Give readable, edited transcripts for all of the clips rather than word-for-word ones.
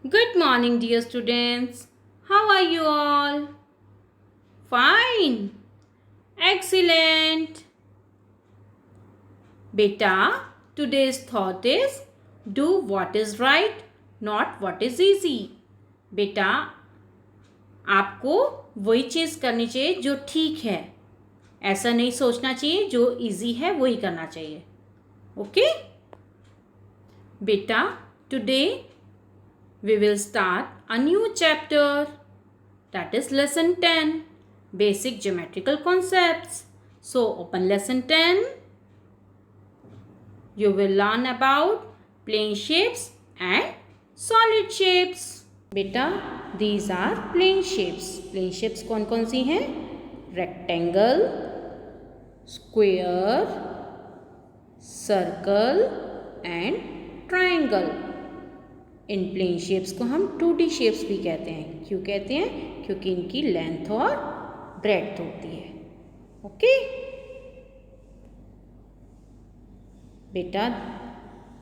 Good morning, dear students. How are you all? Fine. Excellent. Beta, today's thought is do what is right, not what is easy. बेटा आपको वही चीज़ करनी चाहिए जो ठीक है. ऐसा नहीं सोचना चाहिए जो इजी है वही करना चाहिए. ओके बेटा, today we will start a new chapter, that is lesson 10, basic geometrical concepts. So open lesson 10. You will learn about plane shapes and solid shapes. बेटा these are plane shapes. Plane shapes कौन कौन सी हैं? Rectangle, square, circle and triangle. इन plane shapes को हम 2D shapes भी कहते हैं. क्यों कहते हैं? क्योंकि इनकी लेंथ और ब्रेड्थ होती है. ओके बेटा,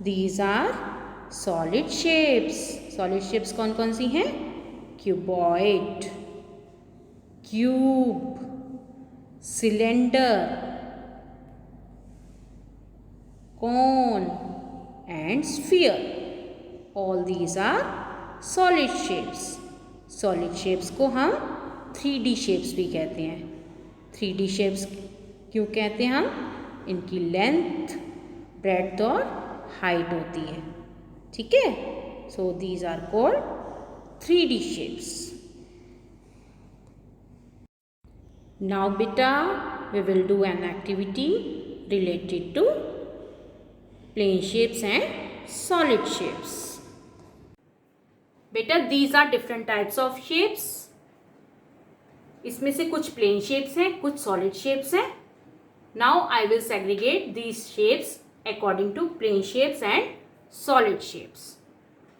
these are solid shapes. Solid shapes कौन कौन सी हैं? Cuboid, cube, cylinder, cone and sphere. All these are solid shapes. Solid shapes को हम 3D shapes भी कहते हैं. 3D shapes क्यों कहते हैं हम? इनकी लेंथ, ब्रेड्थ और हाइट होती है. ठीक है? So these are called 3D shapes. Now beta, we will do an activity related to plane shapes and solid shapes. बेटा these are different types of shapes. इसमें से कुछ प्लेन शेप्स हैं, कुछ सॉलिड शेप्स हैं. Now I will segregate these shapes according to plane shapes and solid shapes.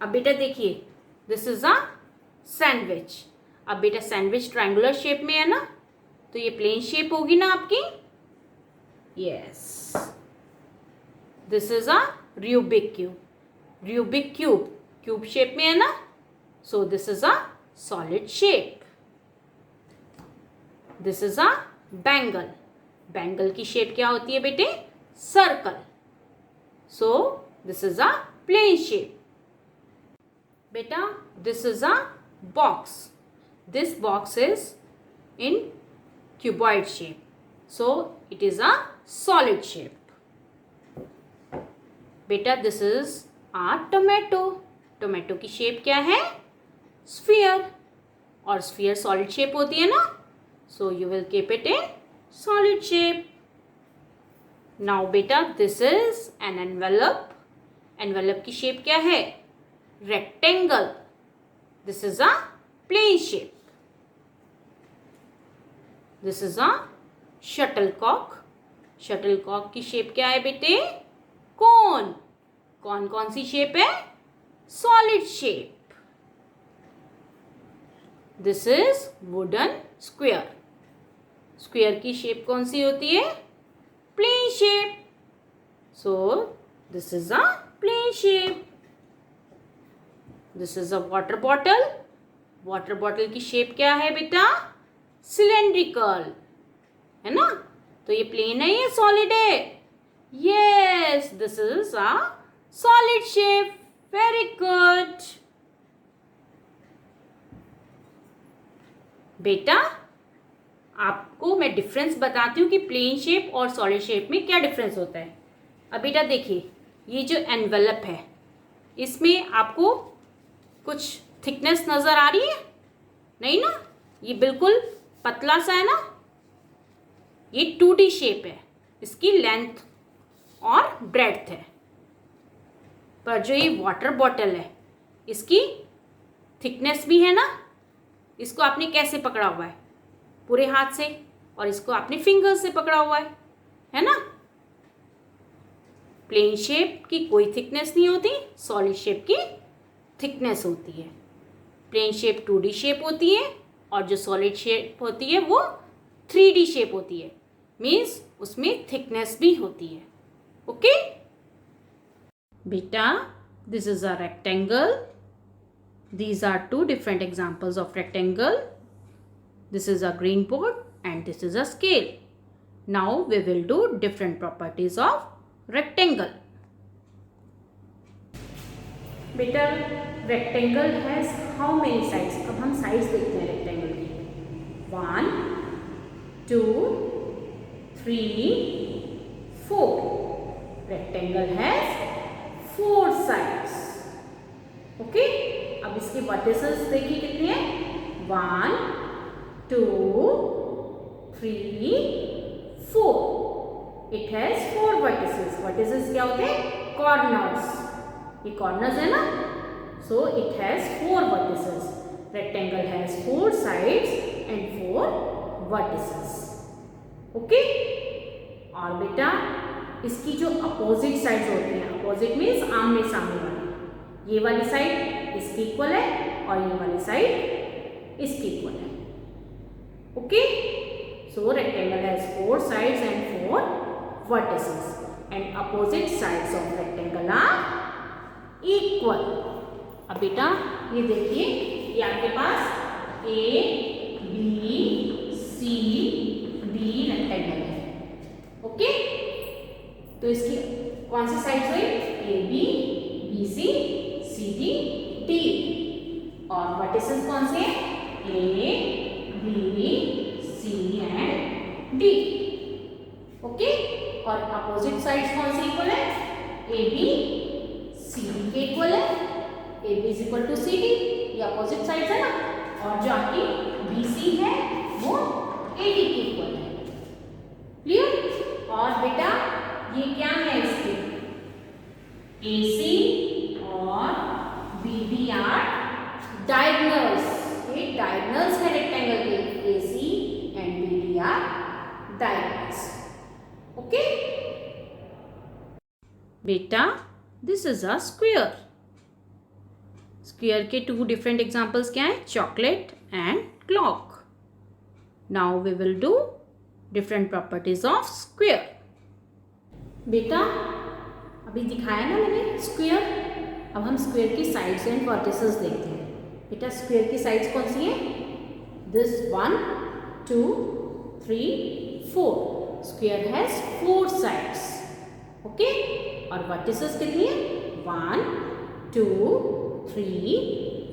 अब बेटा देखिए, दिस इज अ सैंडविच. अब बेटा सैंडविच ट्रायंगुलर शेप में है ना, तो ये प्लेन शेप होगी ना आपकी. Yes, this is a Rubik cube. Rubik cube cube shape में है ना, so this is a solid shape. This is a bangle. Bangle की शेप क्या होती है बेटे? Circle. So this is a plane shape. बेटा this is a box. This box is in cuboid shape. So it is a solid shape. बेटा this is a tomato. Tomato की shape क्या है? स्फीयर. और स्फीयर सॉलिड शेप होती है ना, so you will keep it in solid shape. Now बेटा this is an envelope. Envelope की शेप क्या है? Rectangle. This is a plane shape. This is a shuttlecock. Shuttlecock की शेप क्या है बेटे? कोन. कौन कौन सी शेप है? Solid shape. This is wooden square. Square की शेप कौन सी होती है? Plane shape. So this is a plane shape. This is a water bottle. Water bottle की शेप क्या है बेटा? Cylindrical. है ना? तो ये plane है या solid है? Yes, this is a solid shape. Very good. बेटा आपको मैं डिफरेंस बताती हूँ कि प्लेन शेप और सॉलिड शेप में क्या डिफरेंस होता है. अब बेटा देखिए, ये जो एनवेलप है इसमें आपको कुछ थिकनेस नज़र आ रही है? नहीं ना, ये बिल्कुल पतला सा है ना. ये 2D शेप है, इसकी लेंथ और ब्रेड्थ है. पर जो ये वाटर बॉटल है इसकी थिकनेस भी है ना. इसको आपने कैसे पकड़ा हुआ है? पूरे हाथ से. और इसको आपने फिंगर से पकड़ा हुआ है ना. प्लेन शेप की कोई थिकनेस नहीं होती, सॉलिड शेप की थिकनेस होती है. प्लेन शेप 2D शेप होती है और जो सॉलिड शेप होती है वो 3D शेप होती है. मीन्स उसमें थिकनेस भी होती है. ओके बेटा, this is a rectangle, These are two different examples of rectangle. This is a green board and this is a scale. Now we will do different properties of rectangle. बेटा rectangle has how many sides? अब हम sides देखते हैं rectangle की. 1, 2, 3, 4. Rectangle has 4 sides. Okay? अब इसके vertices देखिए कितने हैं? 1, 2, 3, 4. It has 4 vertices. Vertices क्या होते हैं? Corners. ये corners है ना? So it has 4 vertices. Rectangle has 4 sides and 4 vertices. Okay? और बेटा इसकी जो opposite sides होती हैं, opposite means आमने सामने वाली, ये वाली साइड इसकी इक्वल है और ये वाली साइड इसकी इक्वल है. Okay, so rectangle has 4 sides and 4 vertices and opposite sides of rectangle are equal. अब बेटा ये देखिए, ये आपके पास A, B, C, D rectangle है. ओके, तो इसकी कौन सी साइड हुई? A, B, B, C, C, D, D. और वर्टिसेस कौन से हैं? A, B, C and D. Okay, और अपोजिट साइड्स कौन से इक्वल है? A, B, C, D के इक्वल है. A, B is equal to C, D. ये अपोजिट साइड्स है ना. और जो आपकी B, C है वो A, D के इक्वल है. क्लियर? और बेटा ये क्या है इसके? AC और BD आर डायगोनल्स. ये डायगोनल्स है रेक्टेंगल के. AC and BD are diagonals. Okay बेटा, this is a square. Square के 2 डिफरेंट एग्जांपल्स क्या हैं? Chocolate and clock. Now we will do different properties of square. बेटा अभी दिखाया ना मैंने स्क्वायर. अब हम स्क्वायर की साइड्स एंड वर्टिसेस देखते हैं. बेटा स्क्वायर की साइड्स कौन सी हैं? This 1, 2, 3, 4. Square has 4 sides. Okay, और वर्टिसेस कितनी है? 1, 2, 3,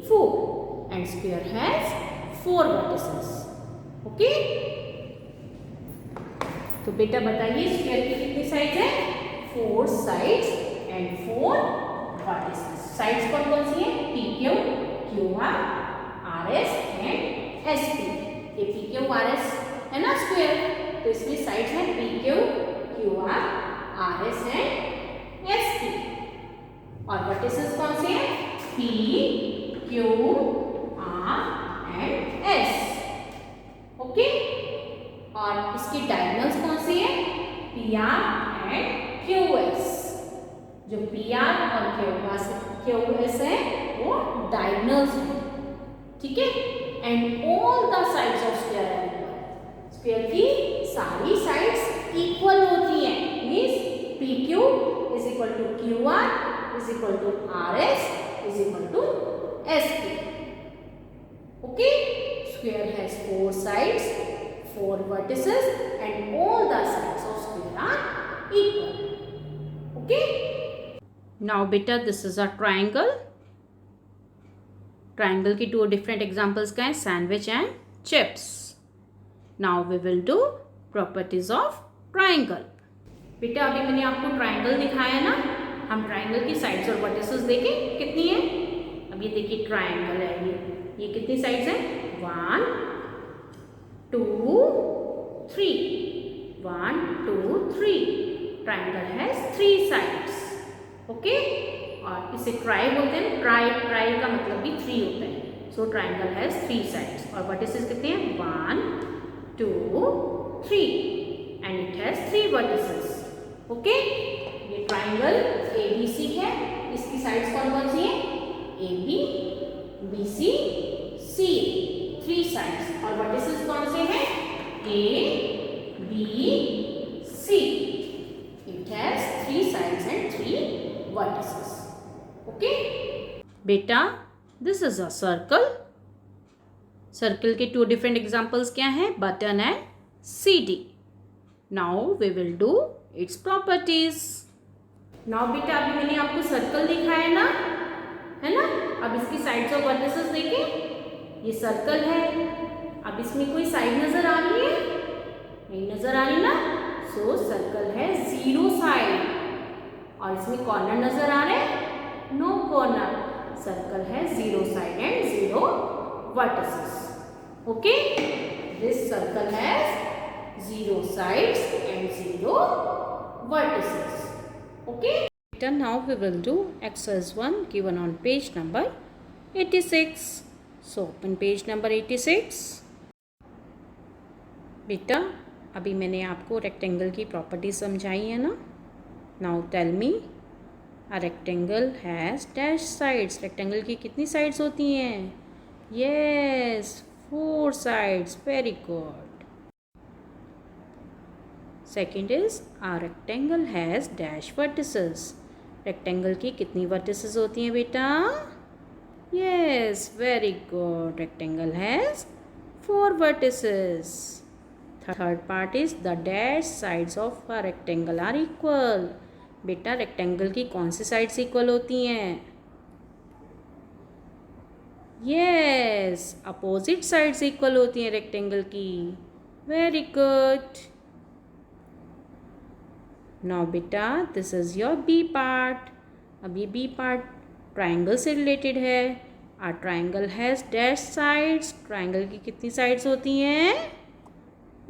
4. And square has 4 vertices. Okay, तो बेटा बताइए स्क्वायर की कितनी साइड्स है? 4 साइड्स एंड 4 वर्टिसेस. साइड्स कौन कौन सी है? PQ, QR, RS and SP. ये PQ, RS है ना स्क्वायर, तो इसमें साइड्स है PQ, QR, RS and SP. और वर्टिसेस कौन से हैं? P, Q, R and S. Okay, और इसकी डायगोनल्स कौन सी है? PR and QS. जो PR और QS है वो डायगोनल्स है. ठीक है, and all the sides of square are equal. Square की सारी साइड्स इक्वल होती हैं. Means PQ is equal to QR is equal to RS is equal to SP. Okay, square has 4 sides, 4 vertices and all the sides of square are equal. Okay? Now beta this is a triangle. Triangle की 2 different examples क्या हैं? Sandwich and chips. Now we will do properties of triangle. बेटा अभी मैंने आपको triangle दिखाया ना. हम ट्राइंगल की साइड्स और वर्टिसेस देखें कितनी है. अब ये देखिए ट्राइंगल है. ये कितनी साइड्स हैं? 1, 2, 3. 1, 2, 3. Triangle has 3 sides. ओके, और इसे ट्राई बोलते हैं. ट्राई का मतलब भी 3 होता है. So triangle has 3 sides. और वर्टिसेस कितने हैं? 1, 2, 3. And it has 3 vertices. Okay, ये ट्राइंगल ABC है. इसकी साइड्स कौन कौन सी हैं? AB, BC, C. 3 साइड्स. और वर्टिसेस कौन से हैं? A, B, C. It has 3 sides and 3 vertices. Okay? बेटा this is a circle. Circle के टू डिफरेंट एग्जाम्पल्स क्या हैं? Button and CD. Now we will do its properties. Now बेटा अभी मैंने आपको सर्कल दिखाया ना, है ना? अब इसकी साइड्स और वर्टिसेस देखें. ये सर्कल है. अब इसमें कोई साइड नजर आ रही है? नहीं नजर आ रही ना. सो सर्कल है 0 साइड. और इसमें कॉर्नर नजर आ रहे हैं? No corner. सर्कल है 0 side and 0 vertices. Okay? This circle has 0 sides and 0 vertices. Okay? Now we will do exercise 1 given on page number 86. So open page number 86. बेटा अभी मैंने आपको रेक्टेंगल की प्रॉपर्टी समझाई है ना. Now tell me, a rectangle has dash sides. Rectangle की कितनी साइड्स होती हैं? Yes, 4 sides. Very good. Second is, a rectangle has dash vertices. Rectangle की कितनी vertices होती हैं बेटा? Yes, very good. Rectangle has 4 vertices. Third part is, the dash sides of a rectangle are equal. बेटा rectangle की कौन सी sides equal होती हैं? यस, अपोजिट साइड्स इक्वल होती हैं रेक्टेंगल की. Very good. नाउ बेटा this is your B part. अब ये बी पार्ट ट्राइंगल से रिलेटेड है. A triangle has dash sides. Triangle की कितनी साइड्स होती हैं?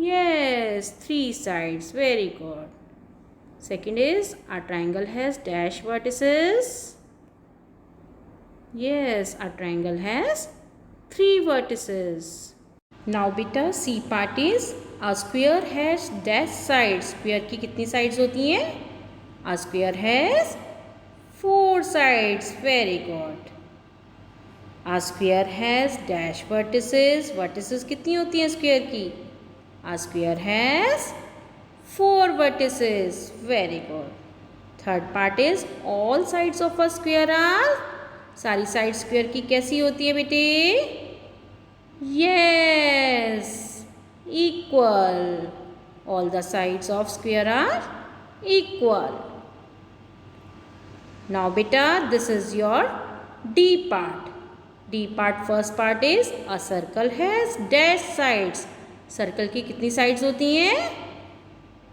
Yes, 3 sides. Very good. Second is, a triangle has dash vertices. Yes, a triangle has 3 vertices. Now beta C part is, a square has dash sides. Square की कितनी sides होती हैं? A square has 4 sides. Very good. A square has dash vertices. Vertices कितनी होती हैं square की? A square has 4 vertices. Very good. Third part is, all sides of a square are, सारी side square की कैसी होती है बेटे? Yes, equal. All the sides of square are equal. Now बेटा this is your D part. D part first part is, a circle has dash sides. Circle की कितनी sides होती हैं?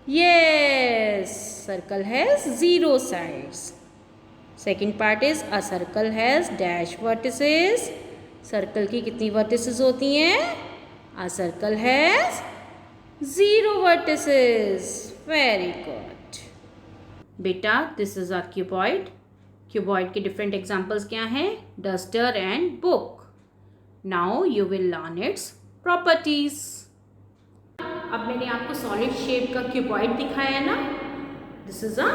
Yes, circle has 0 sides. Second part is, a circle has dash vertices. Circle की कितनी vertices होती हैं? A circle has 0 vertices. Very good. बेटा this is a cuboid. Cuboid के डिफरेंट एग्जांपल्स क्या हैं? Duster and book. Now you will learn its properties. अब मैंने आपको सॉलिड शेप का क्यूबॉइड दिखाया है ना. This is a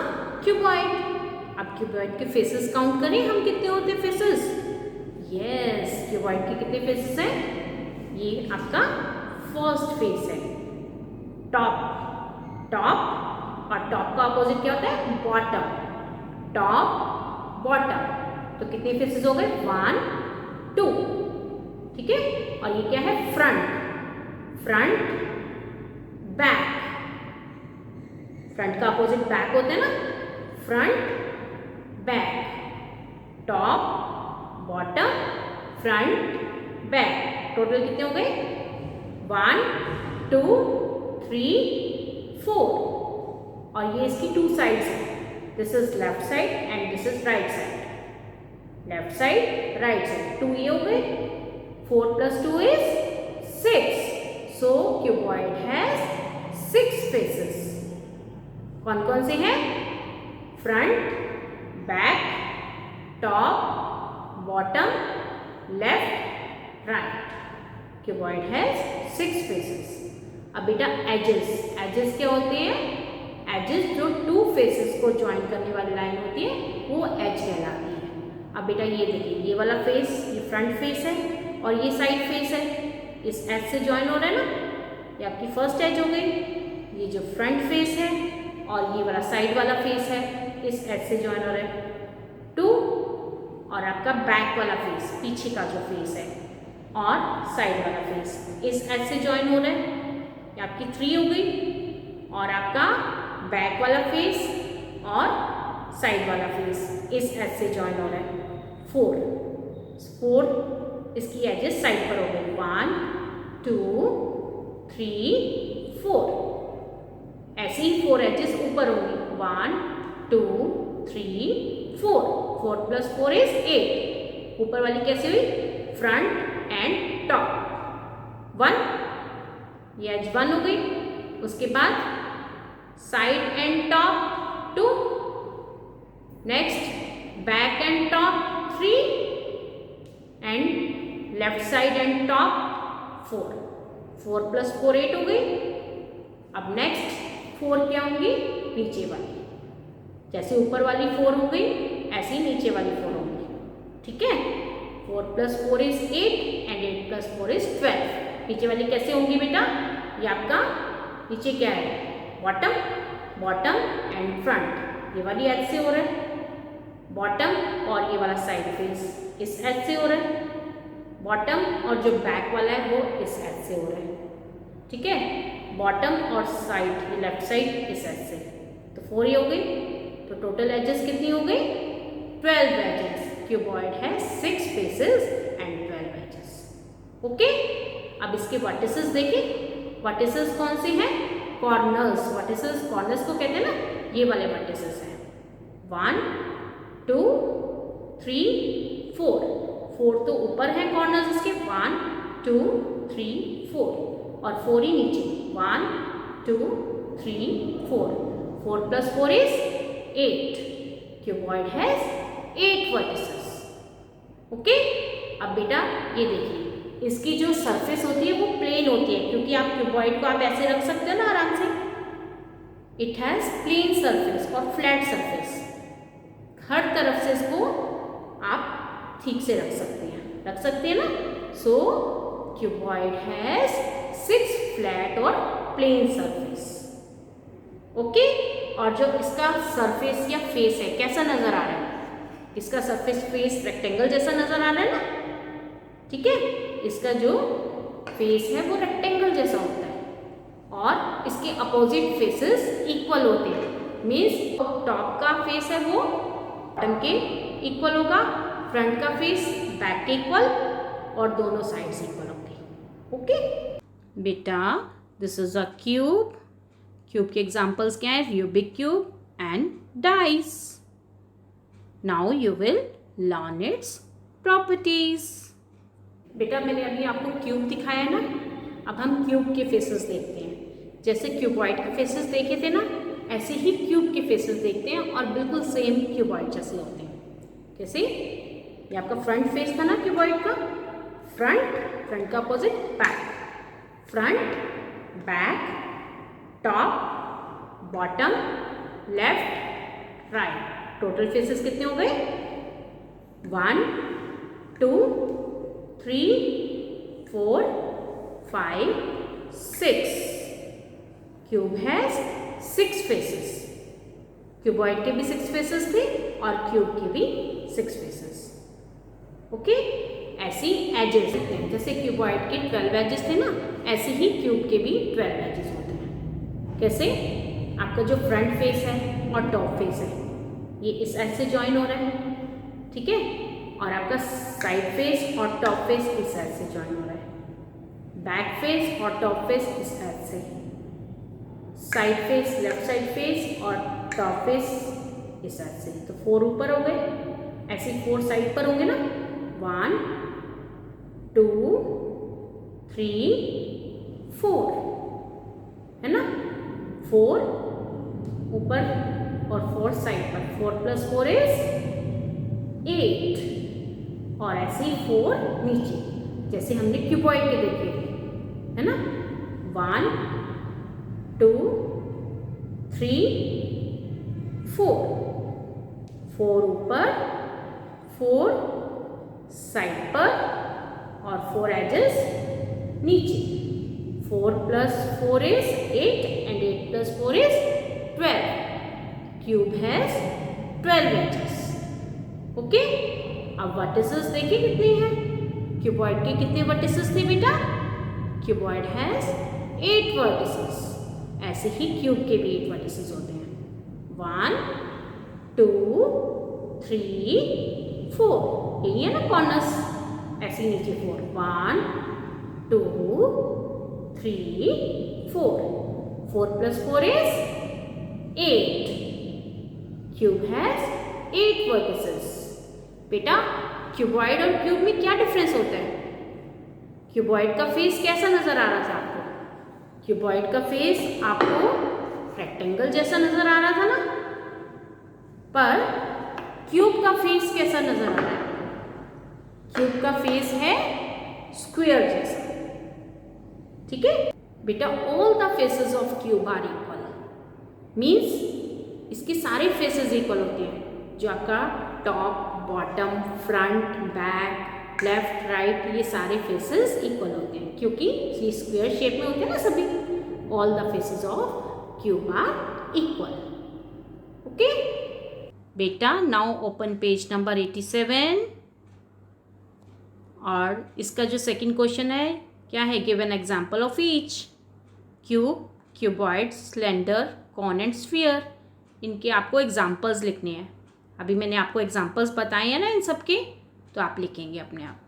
cuboid. अब क्यूबॉइड के फेसेस काउंट करें हम, कितने होते हैं फेसेस? यस, क्यूबॉइड के कितने फेसेस हैं? ये आपका फर्स्ट फेस है, टॉप. टॉप और टॉप का अपोजिट क्या होता है? बॉटम. Top bottom. तो कितने फेसेस हो गए? 1 2. ठीक है. और ये क्या है? फ्रंट. Front back. फ्रंट का अपोजिट बैक होता है ना. Front back. Top bottom front back. Total कितने हो गए? 1 2 3 4. और ये इसकी 2 साइड्स हैं. This is left side and this is right side. Left side right side. 2 ये हो गए. 4 + 2 is 6. So cuboid has 6 faces. कौन कौन से हैं? Front, back, top, bottom, left, right. Cuboid has 6 faces. अब बेटा एजेस. एजेस क्या होते हैं? एजेस जो 2 फेसेस को ज्वाइन करने वाली लाइन होती है वो एज कहलाती है. अब बेटा ये देखिए, ये वाला फेस, ये फ्रंट फेस है और ये साइड फेस है. इस एज से ज्वाइन हो रहा है ना. ये आपकी फर्स्ट एज हो गई. ये जो फ्रंट फेस है और ये वाला साइड वाला फेस है, इस एज से ज्वाइन हो रहा है. 2 और आपका बैक वाला फेस, पीछे का जो फेस है, और साइड वाला फेस इस एज से ज्वाइन हो रहा है। ये आपकी 3 हो गई। और आपका बैक वाला फेस और साइड वाला फेस इस एज से ज्वाइन हो रहा है। 4 इसकी एजेस साइड पर हो गई। 1 2 3 4। ऐसे ही 4 एजेस ऊपर होंगी। 1 2 3 4। 4 + 4 इज 8। ऊपर वाली कैसे हुई? Front end top. 1 ये एज 1 हो गई। उसके बाद side and top 2। Next back and top 3 and left side and top 4। 4 + 4 8 हो गई। अब नेक्स्ट 4 क्या होंगी? नीचे वाली। जैसे ऊपर वाली 4 हो गई, ऐसे ही नीचे वाली 4 होंगी। ठीक है। 4 + 4 इज 8 एंड 8 + 4 इज 12। नीचे वाली कैसे होंगी बेटा? ये आपका नीचे क्या है? Bottom and front. ये वाली एज से हो रहा है बॉटम, और ये वाला साइड फेस इस एज से हो रहा है बॉटम, और जो बैक वाला है वो इस एज से हो रहा है। ठीक है। बॉटम और साइड, लेफ्ट साइड इस एज से। तो 4 ही हो गई। तो टोटल एजेस कितनी हो गई? 12 एजेस। क्यूबॉइड है 6 फेसेस एंड 12 एजेस। ओके। अब इसके वर्टिसेस देखें। वर्टिसेस कौन से हैं? कॉर्नर्स। वर्टिसेस, कॉर्नर्स को कहते हैं ना, ये वाले वर्टिसेस हैं। 1 2 3 4। 4 तो ऊपर है कॉर्नर्स इसके। 1 2 3 4 और 4 ही नीचे। 1 2 3 4। 4 + 4 is 8। Cuboid has 8 vertices. Okay. अब बेटा ये देखिए, इसकी जो सरफेस होती है वो प्लेन होती है, क्योंकि आप क्यूबॉइड को आप ऐसे रख सकते हो ना आराम से। इट हैज प्लेन सरफेस और फ्लैट सरफेस। हर तरफ से इसको आप ठीक से रख सकते हैं ना। सो क्यूबॉइड हैज 6 फ्लैट और प्लेन सरफेस। ओके। और जो इसका सरफेस या फेस है कैसा नजर आ रहा है? इसका सरफेस फेस रेक्टेंगल जैसा नजर आ रहा है ना। ठीक है। इसका जो फेस है वो रेक्टेंगल जैसा होता है, और इसके अपोजिट फेसेस इक्वल होते हैं। मीन्स टॉप का फेस है वो बॉटम के इक्वल होगा, फ्रंट का फेस बैक के इक्वल, और दोनों साइड्स इक्वल होंगे। ओके बेटा, this is a cube. Cube के एग्जांपल्स क्या है? Rubik cube and dice. Now you will learn its properties. बेटा मैंने अभी आपको क्यूब दिखाया है ना, अब हम क्यूब के फेसेस देखते हैं। जैसे क्यूबॉइड के फेसेस देखे थे ना, ऐसे ही क्यूब के फेसेस देखते हैं, और बिल्कुल सेम क्यूबॉइड जैसे होते हैं। कैसे? ये आपका फ्रंट फेस था ना क्यूबॉइड का। फ्रंट का opposite back. Front, back, top, bottom, left, right. Total faces कितने हो गए? 1 2 3 4 5 6। Cube has 6 faces. क्यूबॉइड के भी 6 फेसेस थे और क्यूब के भी 6 फेसेस। ओके। ऐसी एजेस होते हैं। जैसे क्यूबॉइड के 12 एजेस थे ना, ऐसे ही क्यूब के भी 12 एजेस होते हैं। कैसे? आपका जो फ्रंट फेस है और टॉप फेस है, ये इस एज से ज्वाइन हो रहा है। ठीक है। और आपका साइड फेस और टॉप फेस इस एज से ज्वाइन हो रहा है। बैक फेस और टॉप फेस इस एज से। Side face, left side face और टॉप फेस इस एज से। तो 4 ऊपर हो गए, ऐसे 4 साइड पर होंगे ना। 1 2 3 4 है ना। 4 ऊपर और 4 साइड पर। 4 + 4 इज 8, और ऐसे ही 4 नीचे, जैसे हमने क्यूबॉइड के देखे थे, है ना। 1 2 3 4। 4 ऊपर, 4 साइड पर, और 4 एजेस नीचे। 4 + 4 is 8 and 8 + 4 is 12. Cube has 12 edges. Okay. अब वर्टिसेस देखिए कितनी है, क्यूबॉइड के कितने वर्टिसेस थे बेटा, क्यूबॉइड हैज 8 वर्टिसेस। ऐसे ही क्यूब के भी 8 वर्टिसेस होते हैं, 1 2 3 4, यही है ना कॉर्नर्स, ऐसे ही नीचे 4, 1 2 3 4, 4 + 4 is 8, क्यूब हैज 8 वर्टिसेस। बेटा क्यूबॉइड और क्यूब में क्या डिफरेंस होता है, क्यूबॉइड का फेस कैसा नजर आ रहा था आपको, क्यूबॉइड का फेस आपको रेक्टेंगल जैसा नजर आ रहा था ना, पर क्यूब का फेस कैसा नजर आ रहा है, क्यूब का फेस है स्क्वायर जैसा, ठीक है बेटा। All the faces of cube are equal, means इसके सारे फेसेस इक्वल होते हैं, जो आपका top bottom front back left right, ये सारे फेसेस इक्वल होते हैं क्योंकि ये स्क्वायर शेप में होते हैं ना सभी। All the faces of cube are equal, okay बेटा। नाउ ओपन पेज नंबर 87 और इसका जो सेकंड क्वेश्चन है क्या है, give an example of each, cube, cuboid, cylinder, cone and sphere. इनके आपको एग्जांपल्स लिखने हैं, अभी मैंने आपको एग्जांपल्स बताए हैं ना इन सब के, तो आप लिखेंगे अपने आप।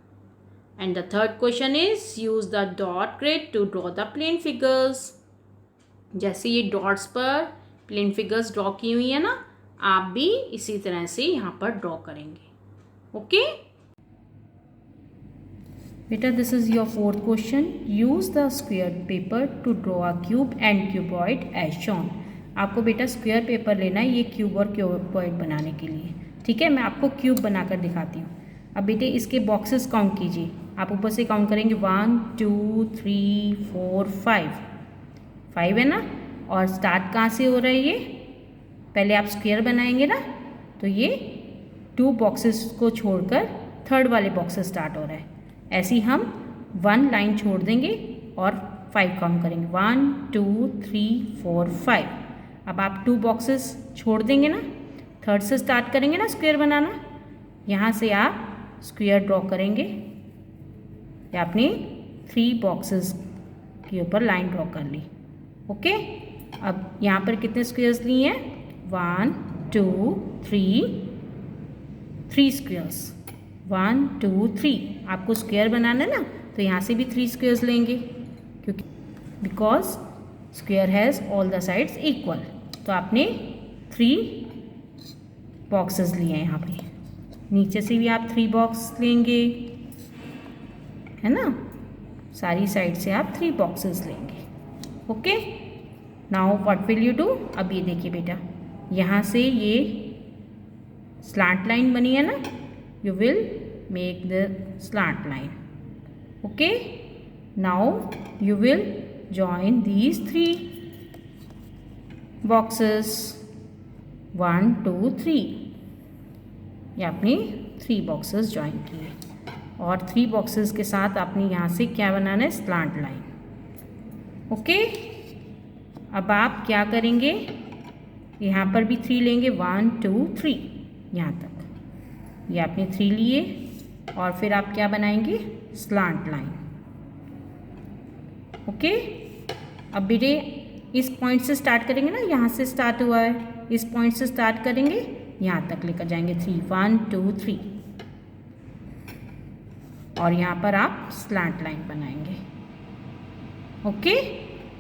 And the third question is use the dot grid to draw the plane figures. जैसे ये डॉट्स पर प्लेन फिगर्स ड्रॉ की हुई है ना, आप भी इसी तरह से यहाँ पर ड्रॉ करेंगे, ओके बेटा। This is your fourth question, use the square paper to draw a cube and cuboid as shown. आपको बेटा स्क्वायर पेपर लेना है ये क्यूब और क्यूबॉइड बनाने के लिए, ठीक है। मैं आपको क्यूब बनाकर दिखाती हूँ। अब बेटे इसके बॉक्सेस काउंट कीजिए, आप ऊपर से काउंट करेंगे 1 2 3 4 5 है ना। और स्टार्ट कहाँ से हो रहा है, ये पहले आप स्क्वायर बनाएंगे ना, तो ये 2 बॉक्सेस को छोड़कर थर्ड वाले बॉक्स से स्टार्ट हो रहा है। ऐसे ही हम 1 लाइन छोड़ देंगे और 5 काउंट करेंगे, 1 2 3 4 5। अब आप 2 बॉक्सेस छोड़ देंगे ना, थर्ड से स्टार्ट करेंगे ना स्क्वायर बनाना, यहाँ से आप स्क्वायर ड्रॉ करेंगे, या आपने 3 बॉक्सेस के ऊपर लाइन ड्रॉ कर ली, ओके। अब यहाँ पर कितने स्क्वायर्स लिए हैं, 1 2 3 स्क्वायर्स, 1 2 3। आपको स्क्वायर बनाना है ना, तो यहाँ से भी 3 स्क्वायर्स लेंगे, क्योंकि because square has all the sides equal. तो आपने 3 बॉक्सेस लिए हैं यहाँ पे, नीचे से भी आप 3 बॉक्स लेंगे, है ना। सारी साइड से आप 3 बॉक्सेस लेंगे, okay. Now what will you do, अब ये देखिए बेटा, यहाँ से ये स्लांट लाइन बनी है ना, you will make the slant line, okay. Now you will join these 3 boxes, 1 2 3। ये आपने 3 बॉक्सेस ज्वाइन किए और 3 बॉक्सेस के साथ आपने यहाँ से क्या बनाना है, स्लांट लाइन, ओके। अब आप क्या करेंगे, यहाँ पर भी 3 लेंगे, 1 2 3 यहाँ तक, ये आपने 3 लिए और फिर आप क्या बनाएंगे, स्लांट लाइन, ओके। अब बेटे इस पॉइंट से स्टार्ट करेंगे ना, यहाँ से स्टार्ट हुआ है, इस पॉइंट से स्टार्ट करेंगे, यहाँ तक लेकर जाएंगे 3 1 2 3 और यहाँ पर आप स्लांट लाइन बनाएंगे, ओके।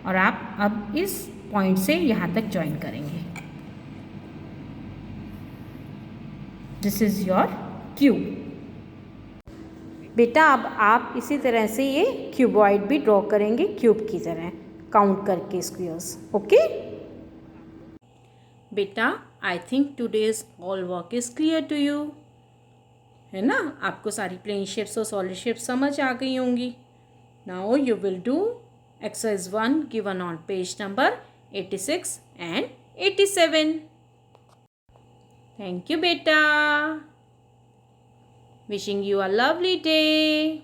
और आप अब इस पॉइंट से यहाँ तक ज्वाइन करेंगे। This is your cube. बेटा अब आप इसी तरह से ये क्यूबॉइड भी ड्रॉ करेंगे क्यूब की तरह, काउंट करके स्क्वायर्स, ओके बेटा। I think today's all work is clear to you, है ना। आपको सारी प्लेन शेप्स और सॉलिड शेप्स समझ आ गई होंगी। Now you will do exercise 1 given on page number 86 and 87. Thank you, beta. Wishing you a lovely day.